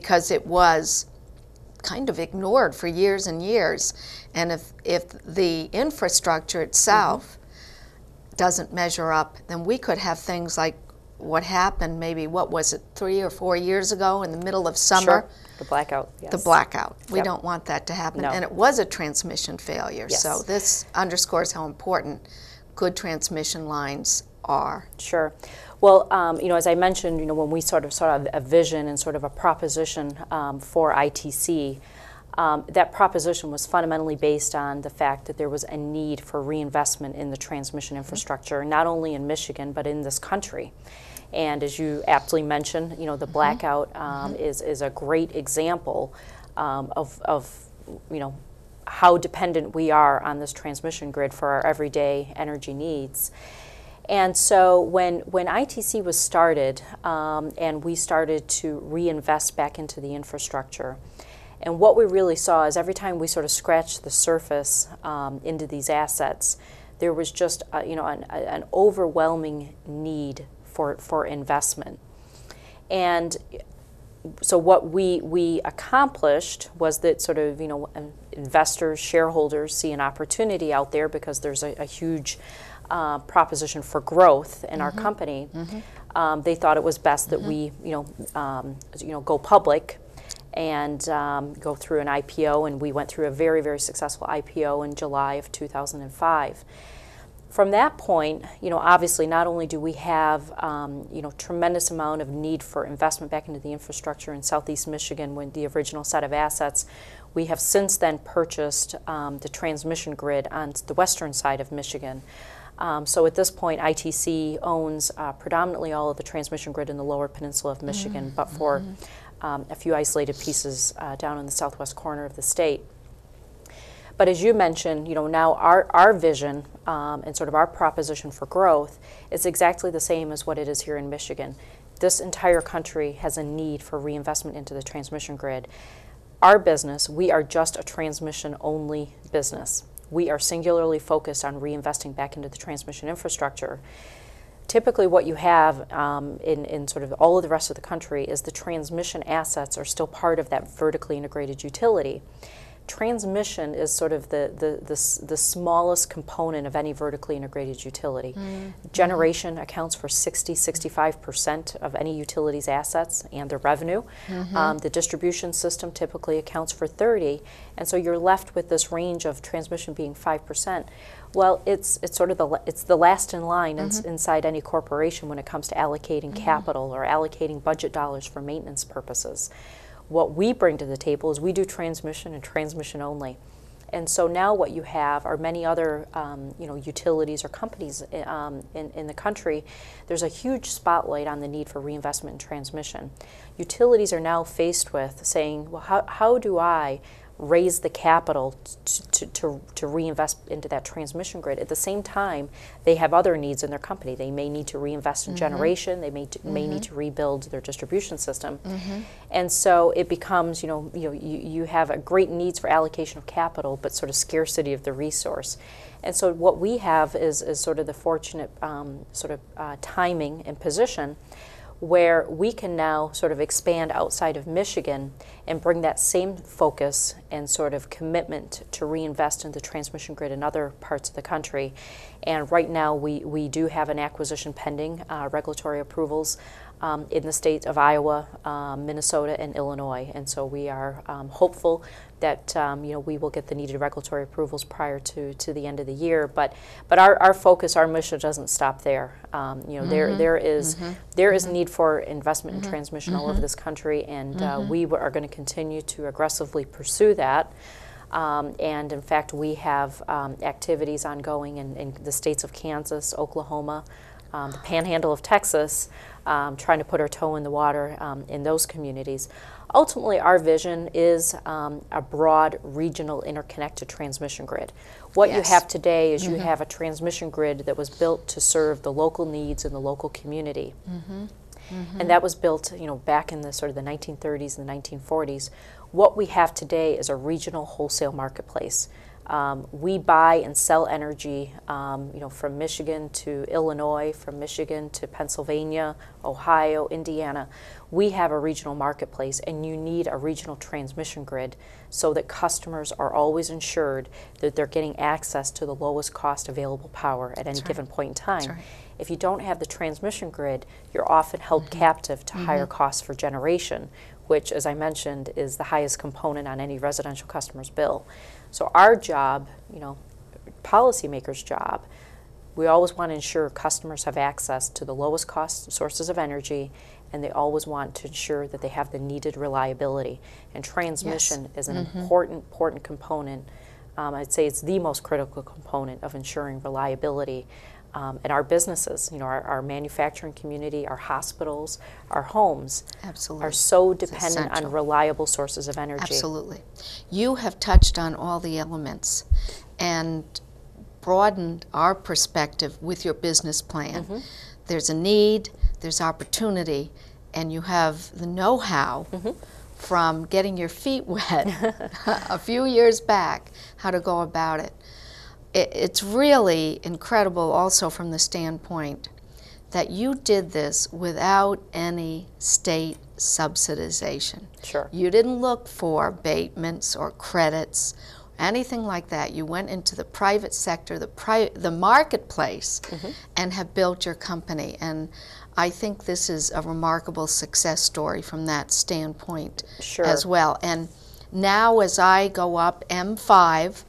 because it was kind of ignored for years and years. And if the infrastructure itself doesn't measure up, then we could have things like what happened maybe, what was it, 3 or 4 years ago in the middle of summer? Sure. The blackout, yes. The blackout. We Yep. don't want that to happen. No. And it was a transmission failure. Yes. So this underscores how important good transmission lines are. Sure. Well, you know, as I mentioned, you know, when we sort of saw a vision and sort of a proposition for ITC, that proposition was fundamentally based on the fact that there was a need for reinvestment in the transmission infrastructure, not only in Michigan, but in this country. And as you aptly mentioned, you know, the blackout is a great example of, you know, how dependent we are on this transmission grid for our everyday energy needs. And so when ITC was started and we started to reinvest back into the infrastructure, and what we really saw is every time we sort of scratched the surface into these assets, there was just you know, an overwhelming need for investment. And so what we accomplished was that sort of, you know, investors, shareholders see an opportunity out there because there's a huge proposition for growth in our company. They thought it was best that we, you know, go public and go through an IPO, and we went through a very, very successful IPO in July of 2005. From that point, you know, obviously not only do we have, you know, tremendous amount of need for investment back into the infrastructure in Southeast Michigan with the original set of assets, we have since then purchased the transmission grid on the western side of Michigan. So at this point, ITC owns predominantly all of the transmission grid in the lower peninsula of Michigan, but for a few isolated pieces down in the southwest corner of the state. But as you mentioned, you know, now our vision and sort of our proposition for growth is exactly the same as what it is here in Michigan. This entire country has a need for reinvestment into the transmission grid. Our business, we are just a transmission-only business. We are singularly focused on reinvesting back into the transmission infrastructure. Typically what you have in sort of all of the rest of the country is the transmission assets are still part of that vertically integrated utility. Transmission is sort of the smallest component of any vertically integrated utility. Generation accounts for 60–65% of any utility's assets and their revenue. The distribution system typically accounts for 30%, and so you're left with this range of transmission being 5%. Well, it's sort of the last in line inside any corporation when it comes to allocating capital or allocating budget dollars for maintenance purposes. What we bring to the table is we do transmission and transmission only. And so now what you have are many other you know, utilities or companies in the country. There's a huge spotlight on the need for reinvestment in transmission. Utilities are now faced with saying, well, how do I raise the capital to reinvest into that transmission grid? At the same time, they have other needs in their company. They may need to reinvest in generation. They may need to rebuild their distribution system. And so it becomes, you have a great needs for allocation of capital, but sort of scarcity of the resource. And so what we have is sort of the fortunate timing and position where we can now sort of expand outside of Michigan and bring that same focus and sort of commitment to reinvest in the transmission grid in other parts of the country. And right now we do have an acquisition pending, regulatory approvals in the states of Iowa, Minnesota, and Illinois. And so we are hopeful that we will get the needed regulatory approvals prior to the end of the year. But our focus, our mission doesn't stop there. There is need for investment in transmission all over this country, and we are going to continue to aggressively pursue that. And in fact, we have activities ongoing in the states of Kansas, Oklahoma, the Panhandle of Texas, trying to put our toe in the water in those communities. Ultimately, our vision is a broad, regional, interconnected transmission grid. What you have today is you have a transmission grid that was built to serve the local needs in the local community. And that was built, back in the sort of the 1930s and the 1940s. What we have today is a regional wholesale marketplace. We buy and sell energy, from Michigan to Illinois, from Michigan to Pennsylvania, Ohio, Indiana. We have a regional marketplace, and you need a regional transmission grid so that customers are always ensured that they're getting access to the lowest cost available power at any given point in time. Right. If you don't have the transmission grid, you're often held captive to higher costs for generation, which, as I mentioned, is the highest component on any residential customer's bill. So our job, policymakers' job, we always want to ensure customers have access to the lowest cost sources of energy, and they always want to ensure that they have the needed reliability. And transmission is an important component. I'd say it's the most critical component of ensuring reliability. And our businesses, our manufacturing community, our hospitals, our homes Absolutely. Are so dependent on reliable sources of energy. Absolutely. You have touched on all the elements and broadened our perspective with your business plan. There's a need, there's opportunity, and you have the know-how from getting your feet wet a few years back, how to go about it. It's really incredible also from the standpoint that you did this without any state subsidization. Sure. You didn't look for abatements or credits, anything like that. You went into the private sector, the marketplace, and have built your company. And I think this is a remarkable success story from that standpoint as well. And now as I go up M5,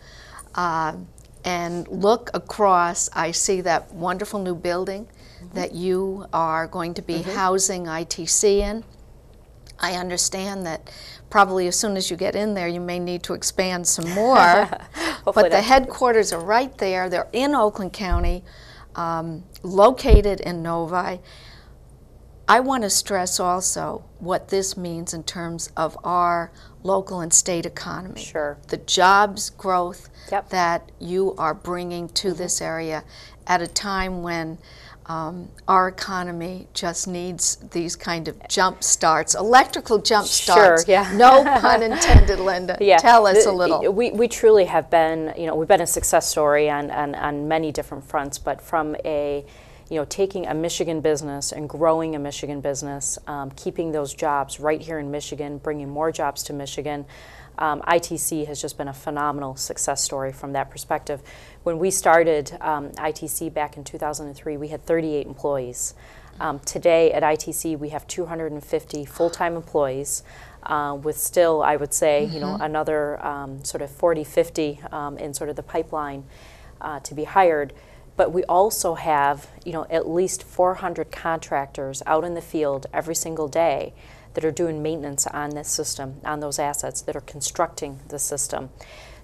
and look across, I see that wonderful new building that you are going to be housing ITC in. I understand that probably as soon as you get in there, you may need to expand some more. But the headquarters are right there. They're in Oakland County, located in Novi. I want to stress also what this means in terms of our local and state economy. Sure. The jobs growth that you are bringing to this area at a time when our economy just needs these kind of jump starts, electrical jump starts. Sure, yeah. No pun intended, Linda. Yeah. Tell us a little. We truly have been, we've been a success story on many different fronts, but from a taking a Michigan business and growing a Michigan business, keeping those jobs right here in Michigan, bringing more jobs to Michigan. ITC has just been a phenomenal success story from that perspective. When we started ITC back in 2003, we had 38 employees. Today at ITC, we have 250 full-time employees, with still, I would say, another sort of 40, 50 in sort of the pipeline to be hired. But we also have, at least 400 contractors out in the field every single day that are doing maintenance on this system, on those assets, that are constructing the system.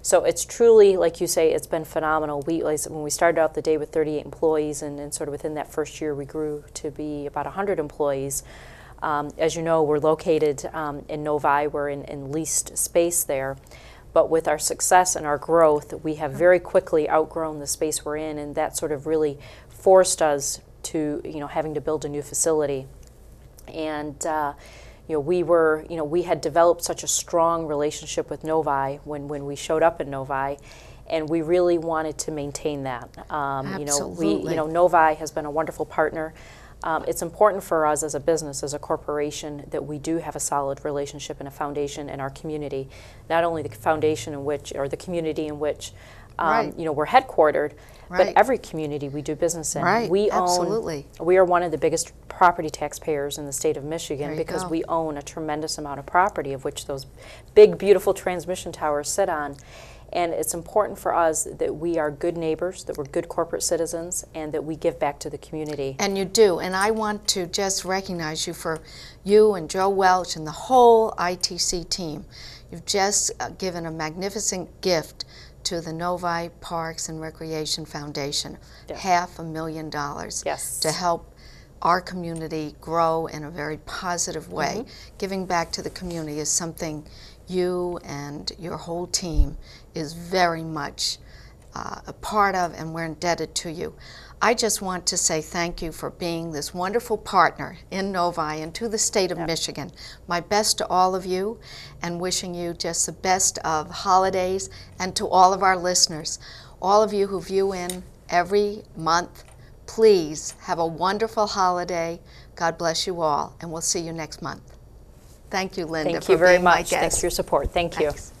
So it's truly, like you say, it's been phenomenal. When we started out the day with 38 employees, and sort of within that first year, we grew to be about 100 employees. As you know, we're located in Novi. We're in leased space there. But with our success and our growth, we have very quickly outgrown the space we're in, and that sort of really forced us to, having to build a new facility. And we had developed such a strong relationship with Novi when we showed up in Novi, and we really wanted to maintain that. Absolutely. Novi has been a wonderful partner. It's important for us as a business, as a corporation, that we do have a solid relationship and a foundation in our community. Not only the foundation in which, or the community in which, we're headquartered, but every community we do business in. Right. We Absolutely. We are one of the biggest property taxpayers in the state of Michigan because we own a tremendous amount of property, of which those big, beautiful transmission towers sit on. And it's important for us that we are good neighbors, that we're good corporate citizens, and that we give back to the community. And you do. And I want to just recognize you for you and Joe Welch and the whole ITC team. You've just given a magnificent gift to the Novi Parks and Recreation Foundation, $500,000 to help our community grow in a very positive way. Giving back to the community is something you and your whole team is very much a part of, and we're indebted to you. I just want to say thank you for being this wonderful partner in Novi and to the state of Michigan. My best to all of you, and wishing you just the best of holidays, and to all of our listeners. All of you who view in every month, please have a wonderful holiday. God bless you all, and we'll see you next month. Thank you, Linda, Thank you for very being my much. guest. Thanks for your support. Thank you. Thanks.